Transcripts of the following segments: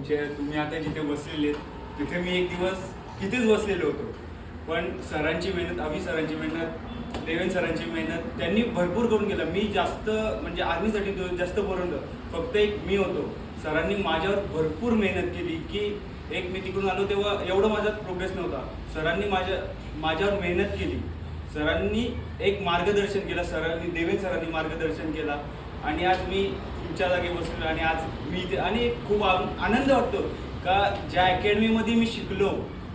तुम्ही आता जिथे बसलेले तिथे मी एक दिवस तिथेच बसलेलो होतो, पण सरांची मेहनत, अभि सरांची मेहनत, देवेंद्र सरांची मेहनत त्यांनी भरपूर करून केलं. मी जास्त म्हणजे आर्मीसाठी जास्त बोलवलं, फक्त एक मी होतो. सरांनी माझ्यावर भरपूर मेहनत केली की एक मी तिकडून आलो तेव्हा एवढं माझा प्रोग्रेस नव्हता. सरांनी माझ्यावर मेहनत केली, सरांनी एक मार्गदर्शन केलं, सरांनी देवेंद्र सरांनी मार्गदर्शन केला आणि आज मी तुमच्या जागी बसलो आणि आज मी इथे आणि खूप आनंद वाटतो का ज्या अकॅडमीमध्ये मी शिकलो,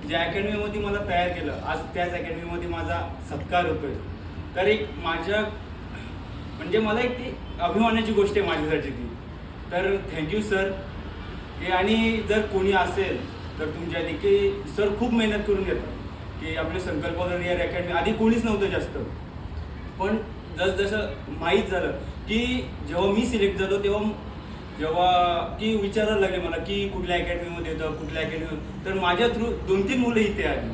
ज्या अकॅडमीमध्ये मला तयार केलं, आज त्याच अकॅडमीमध्ये माझा सत्कार होतोय. तर एक माझ्या म्हणजे मला एक ती अभिमानाची गोष्ट आहे माझ्यासाठी ती. तर थँक्यू सर. की आणि जर कोणी असेल तर तुमच्या आधी की सर खूप मेहनत करून घेतात की आपले संकल्प रिअर अकॅडमी आधी कोणीच नव्हतं जास्त, पण जसं माहीत झालं की जेव्हा मी सिलेक्ट झालो जेव्हा की विचारायला लागले मला की कुठल्या अकॅडमीमध्ये येतं, कुठल्या अकॅडमी, तर माझ्या थ्रू 2-3 मुलं इथे आली.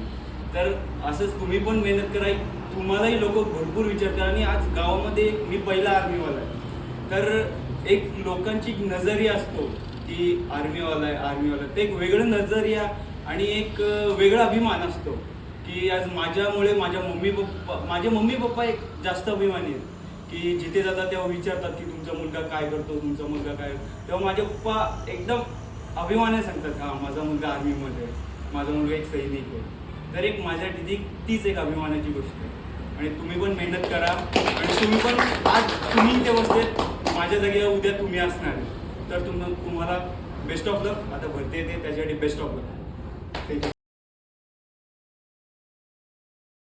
तर असंच तुम्ही पण मेहनत करा, तुम्हालाही लोक भरपूर विचारतात. आणि आज गावामध्ये मी पहिला आर्मीवाला आहे, तर एक लोकांची नजरिया असतो की आर्मीवाला आहे, ते एक वेगळं नजरिया आणि एक वेगळा अभिमान असतो की आज माझ्यामुळे माझे मम्मी पप्पा एक जास्त अभिमानी आहेत की जिथे जातात तेव्हा विचारतात की तुमचा मुलगा काय करतो, तुमचा मुलगा काय, तेव्हा माझे पप्पा एकदम अभिमानाने सांगतात हां माझा मुलगा आर्मीमध्ये आहे, माझा मुलगा एक सैनिक आहे. तर एक माझ्यासाठी तीच एक अभिमानाची गोष्ट आहे. आणि तुम्ही पण मेहनत करा आणि तुम्ही पण आज तुम्ही इथे बसलेत, माझ्या जागेवर उद्या तुम्ही असणार, तर तुम्हाला बेस्ट ऑफ लक. आता भरती येते त्याच्यासाठी बेस्ट ऑफ लक.